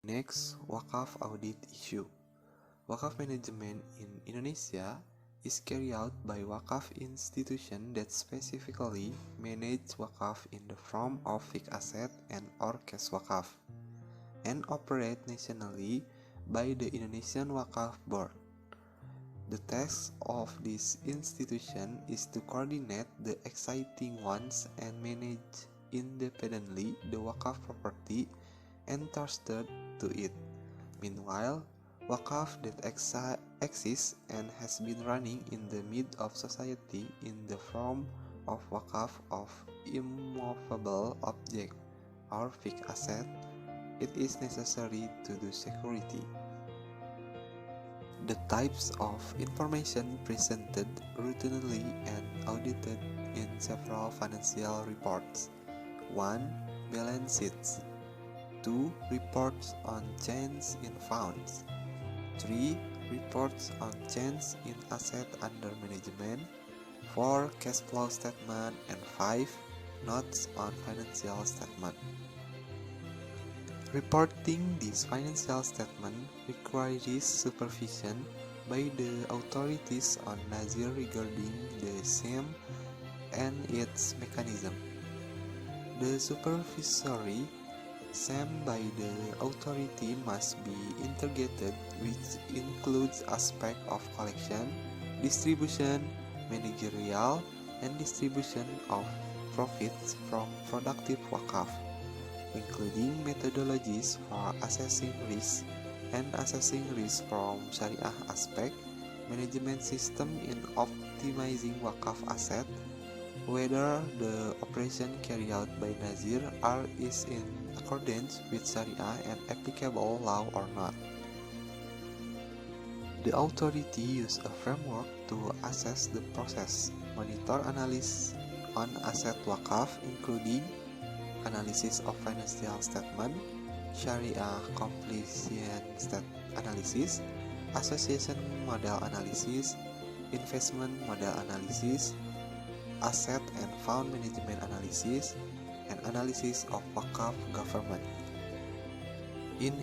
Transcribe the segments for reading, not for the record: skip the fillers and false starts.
Next, Waqf audit issue. Waqf management in Indonesia is carried out by Waqf institution that specifically manage Waqf in the form of fixed asset and or cash Waqf, and operate nationally by the Indonesian Waqf Board. The task of this institution is to coordinate the existing ones and manage independently the Waqf property entrusted to it. Meanwhile, Waqf that exists and has been running in the mid of society in the form of Waqf of immovable object or fixed asset, it is necessary to do security. The types of information presented routinely and audited in several financial reports. 1. Balance sheets. 2. Reports on change in funds. 3. Reports on change in asset under management. 4. Cash flow statement. And 5. Notes on financial statement. Reporting this financial statement requires supervision by the authorities on Nazir regarding the same and its mechanism. The supervisory same by the authority must be integrated, which includes aspects of collection, distribution, managerial, and distribution of profits from productive Waqf, including methodologies for assessing risk and assessing risk from Syariah aspect, management system in optimizing Waqf asset, whether the operation carried out by Nazir is in accordance with Syariah and applicable law or not. The authority use a framework to assess the process, monitor analysis on asset Waqf, including analysis of financial statement, Syariah completion stat analysis, association model analysis, investment model analysis, asset and fund management analysis, and analysis of Waqf government. In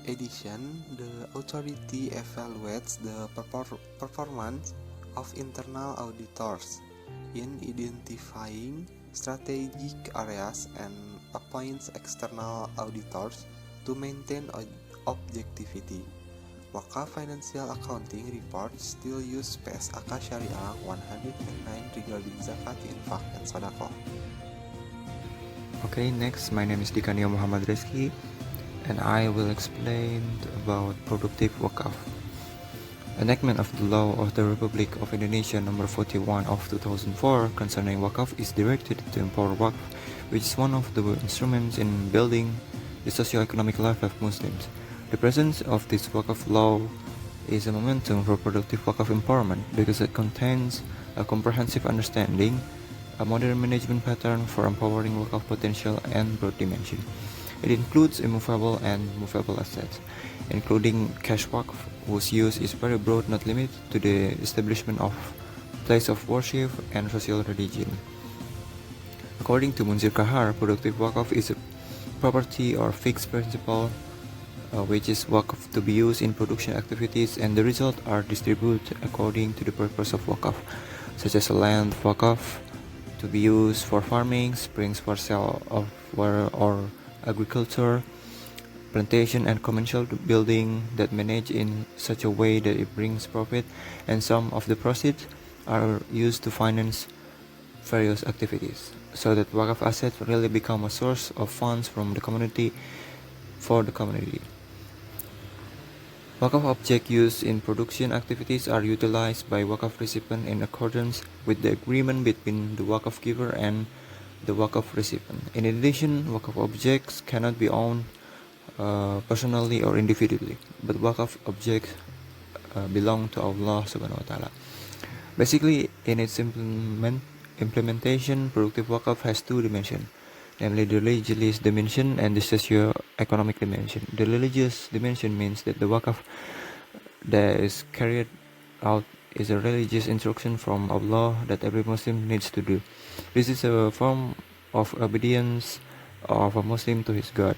addition, the authority evaluates the performance of internal auditors in identifying strategic areas and appoints external auditors to maintain objectivity. Waqf Financial Accounting reports still use PSAK Syariah 109 regarding zakat, infak, and sedekah. Okay, next, my name is Dikanio Rezky, and I will explain about productive Waqf. Enactment of the Law of the Republic of Indonesia Number 41 of 2004 concerning Waqf is directed to empower Waqf, which is one of the instruments in building the socio-economic life of Muslims. The presence of this Waqf law is a momentum for productive Waqf empowerment because it contains a comprehensive understanding, a modern management pattern for empowering Waqf potential and broad dimension. It includes immovable and movable assets, including cash Waqf, whose use is very broad, not limited to the establishment of place of worship and social religion. According to Munzir Kahar, productive Waqf is a property or fixed principle which is Waqf to be used in production activities, and the results are distributed according to the purpose of Waqf, such as land Waqf to be used for farming, springs for sale of water or agriculture, plantation and commercial building that manage in such a way that it brings profit, and some of the proceeds are used to finance various activities, so that Waqf assets really become a source of funds from the community for the community. Waqf objects used in production activities are utilized by Waqf recipient in accordance with the agreement between the Waqf giver and the Waqf recipient. In addition, Waqf objects cannot be owned personally or individually, but Waqf objects belong to Allah Subhanahu wa Ta'ala. Basically, in its implementation, productive Waqf has two dimensions, namely the religious dimension and the socio-economic dimension. The religious dimension means that the Waqf that is carried out is a religious instruction from Allah that every Muslim needs to do. This is a form of obedience of a Muslim to his God.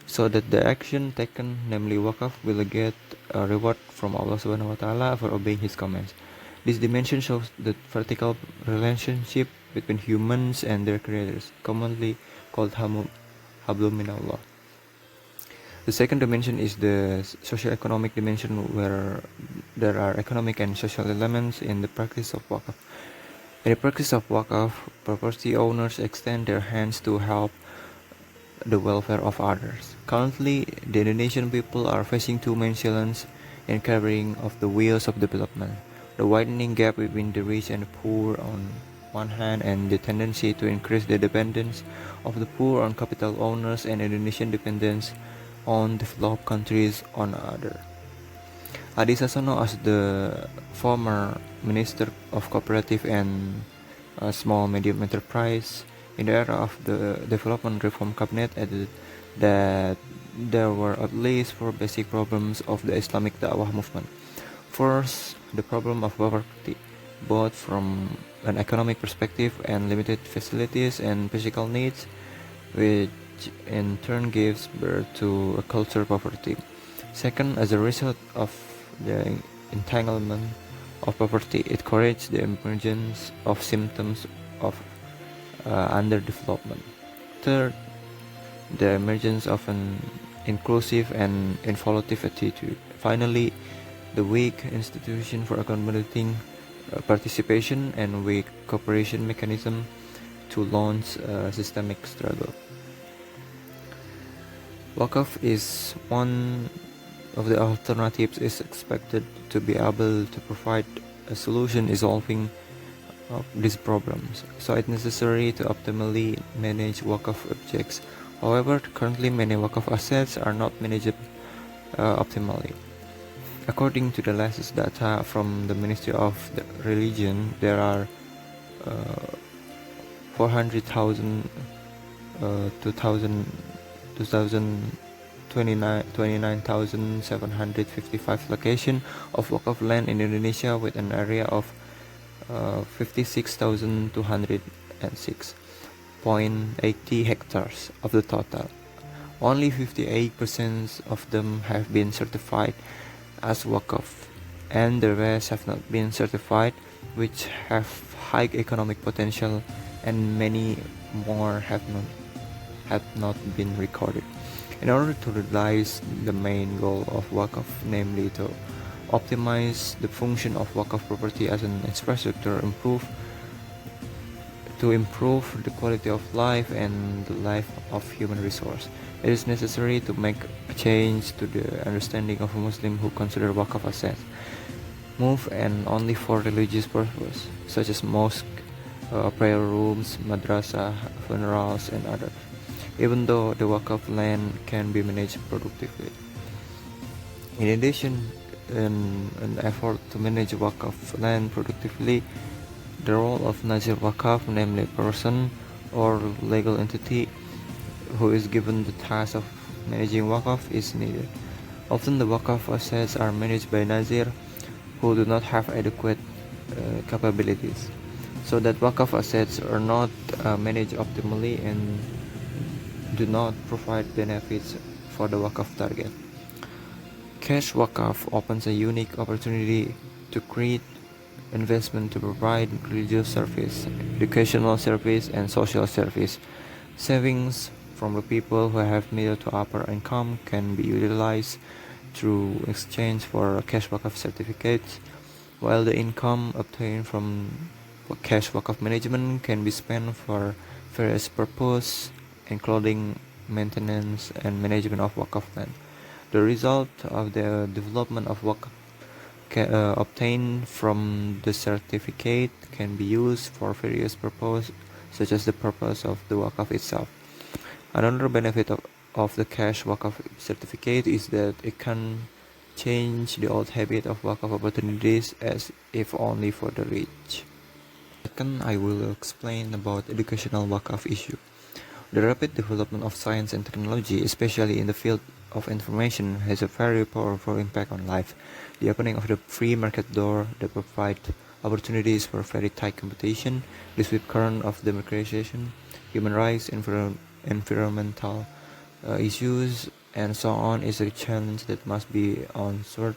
so that the action taken, namely Waqf, will get a reward from Allah Subhanahu wa Ta'ala for obeying His commands. This dimension shows the vertical relationship between humans and their creators, commonly called Hablum Minallah. The second dimension is the socio-economic dimension, where there are economic and social elements in the practice of Waqf. In the practice of Waqf, property owners extend their hands to help the welfare of others. Currently, the Indonesian people are facing two main challenges in carrying of the wheels of development: the widening gap between the rich and the poor on one hand, and the tendency to increase the dependence of the poor on capital owners and Indonesian dependence on developed countries on the other. Adi Sasono, as the former Minister of Cooperative and Small Medium Enterprise in the era of the Development Reform Cabinet, added that there were at least four basic problems of the Islamic Da'wah movement. First, the problem of poverty, both from an economic perspective and limited facilities and physical needs, which in turn gives birth to a cultural poverty. Second, as a result of the entanglement of poverty, it creates the emergence of symptoms of underdevelopment. Third, the emergence of an inclusive and involutive attitude. Finally, the weak institution for accommodating participation and weak cooperation mechanism to launch a systemic struggle. Waqf is one of the alternatives is expected to be able to provide a solution resolving these problems, so it's necessary to optimally manage Waqf objects. However, currently many Waqf assets are not managed optimally. According to the latest data from the Ministry of the Religion, there are 400,000 29,755 location of Waqf land in Indonesia, with an area of 56,206.80 hectares of the total. Only 58% of them have been certified as Waqf, and the rest have not been certified, which have high economic potential, and many more have not been recorded. In order to realize the main goal of Waqf, namely to optimize the function of Waqf property as an infrastructure, to improve the quality of life and the life of human resource, it is necessary to make a change to the understanding of a Muslim who consider Waqf assets move and only for religious purposes, such as mosque, prayer rooms, madrasah, funerals, and others, even though the Waqf land can be managed productively. In addition, in an effort to manage Waqf land productively, the role of Nazir Waqf, namely person or legal entity who is given the task of managing Waqf, is needed. Often the Waqf assets are managed by Nazir who do not have adequate capabilities, so that Waqf assets are not managed optimally and do not provide benefits for the Waqf target. Cash Waqf opens a unique opportunity to create investment to provide religious service, educational service, and social service. Savings from the people who have middle to upper income can be utilized through exchange for cash Waqf certificates, while the income obtained from cash Waqf management can be spent for various purposes, including maintenance and management of Waqf land. The result of the development of Waqf obtained from the certificate can be used for various purposes, such as the purpose of the Waqf itself. Another benefit of the cash Waqf certificate is that it can change the old habit of Waqf opportunities, as if only for the rich. Second, I will explain about educational Waqf issue. The rapid development of science and technology, especially in the field of information, has a very powerful impact on life. The opening of the free market door that provides opportunities for very tight competition, the swift current of democratization, human rights, environmental issues, and so on is a challenge that must be answered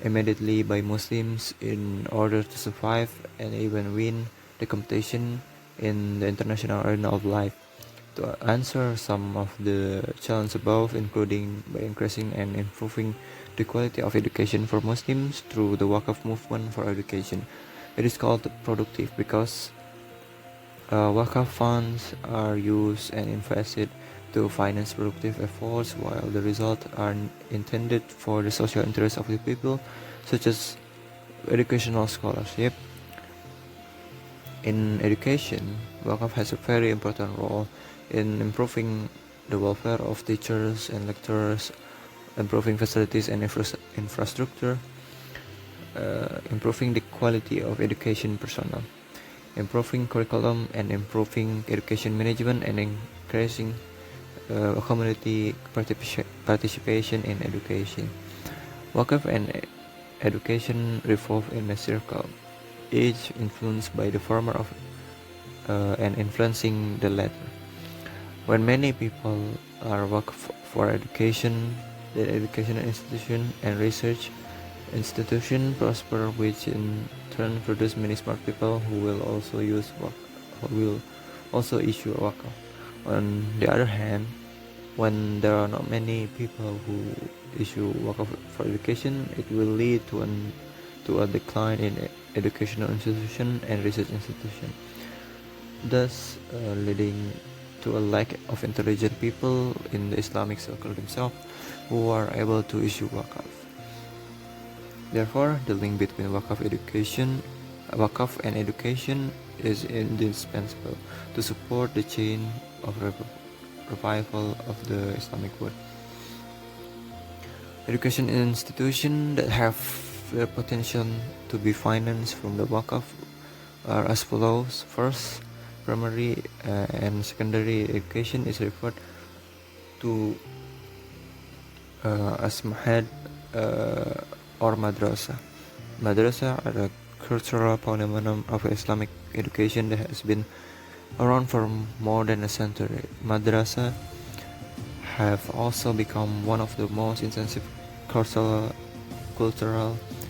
immediately by Muslims in order to survive and even win the competition in the international arena of life. To answer some of the challenges above, including by increasing and improving the quality of education for Muslims through the Waqf movement for education. It is called productive because Waqf funds are used and invested to finance productive efforts, while the results are intended for the social interest of the people, such as educational scholarship. In education, Waqf has a very important role in improving the welfare of teachers and lecturers, improving facilities and infrastructure, improving the quality of education personnel, improving curriculum and improving education management, and increasing community participation in education. Waqf and education revolve in a circle, each influenced by the former and influencing the latter. When many people are Waqf for education, the educational institution and research institution prosper, which in turn produce many smart people who will also issue Waqf. On the other hand, when there are not many people who issue Waqf for education, it will lead to a decline in educational institution and research institution, thus leading to a lack of intelligent people in the Islamic circle themselves who are able to issue Waqf. Therefore, the link between Waqf and education is indispensable to support the chain of revival of the Islamic world. Education institutions that have the potential to be financed from the Waqf are as follows. First, primary and secondary education is referred to as mahad or madrasa. Madrasa are a cultural phenomenon of Islamic education that has been around for more than a century. Madrasa have also become one of the most intensive cultural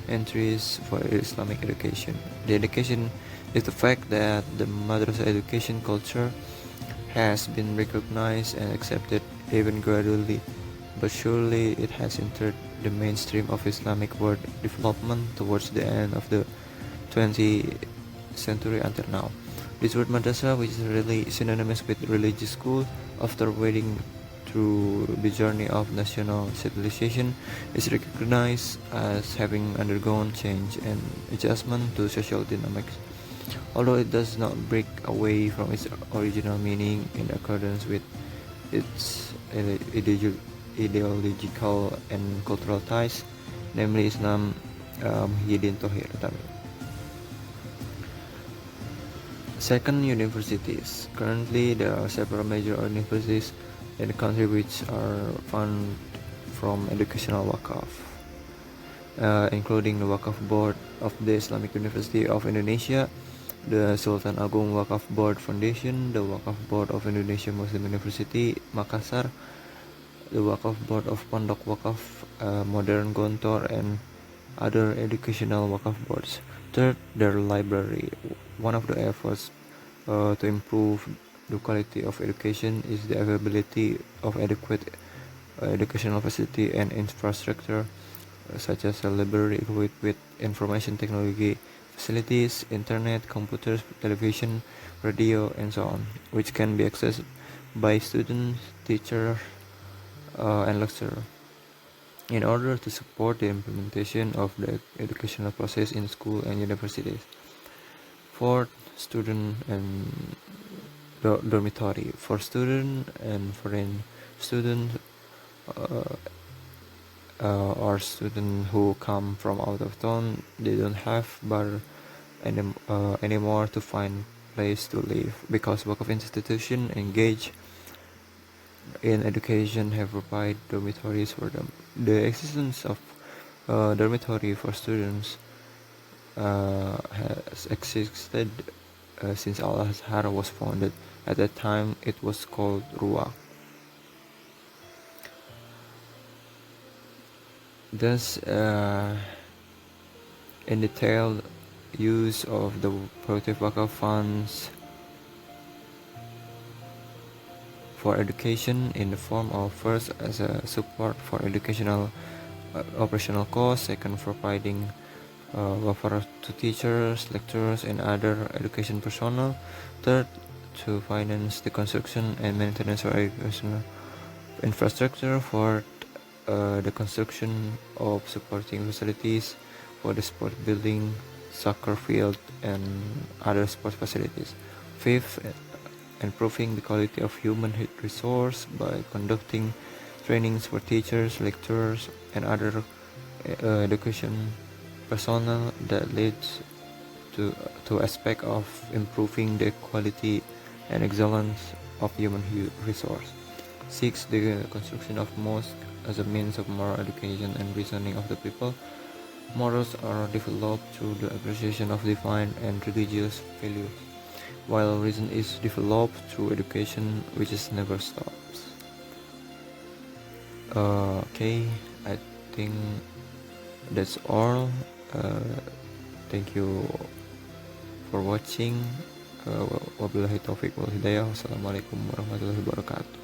entries for Islamic education. The education is the fact that the madrasa education culture has been recognized and accepted even gradually, but surely it has entered the mainstream of Islamic world development towards the end of the 20th century until now. This word madrasa, which is really synonymous with religious school, after wading through the journey of national civilization, is recognized as having undergone change and adjustment to social dynamics. Although it does not break away from its original meaning in accordance with its ideological and cultural ties, namely Islam, Muhyiddin Thohir. Second, universities. Currently, there are several major universities in the country which are funded from educational Waqf, including the Waqf Board of the Islamic University of Indonesia, the Sultan Agung Waqf Board Foundation, the Waqf Board of Indonesia Muslim University, Makassar, the Waqf Board of Pondok Waqf, Modern Gontor, and other educational Waqf boards. Third, their library. One of the efforts to improve the quality of education is the availability of adequate educational facility and infrastructure, such as a library equipped with information technology facilities, internet, computers, television, radio, and so on, which can be accessed by students, teachers, and lecturers in order to support the implementation of the educational process in school and universities. Fourth, student and dormitory. For students and foreign students or students who come from out of town, they don't have bar anymore to find place to live because Waqf institution engage in education have provided dormitories for them. The existence of dormitory for students has existed since Al Azhar was founded. At that time, it was called Ruwa. Thus, in detail, use of the productive Waqf funds for education in the form of, first, as a support for educational operational costs, second, for providing buffer to teachers, lecturers, and other education personnel, third, to finance the construction and maintenance of educational infrastructure, fourth, the construction of supporting facilities for the sport building, soccer field, and other sport facilities. Fifth, improving the quality of human resource by conducting trainings for teachers, lecturers, and other education personnel that leads to aspect of improving the quality and excellence of human resource. 6. The construction of mosque as a means of moral education and reasoning of the people. Morals are developed through the appreciation of divine and religious values, while reason is developed through education, which is never stops. Okay, I think that's all. Thank you for watching. Wabillahi taufiq wal hidayah. Wassalamualaikum warahmatullahi wabarakatuh.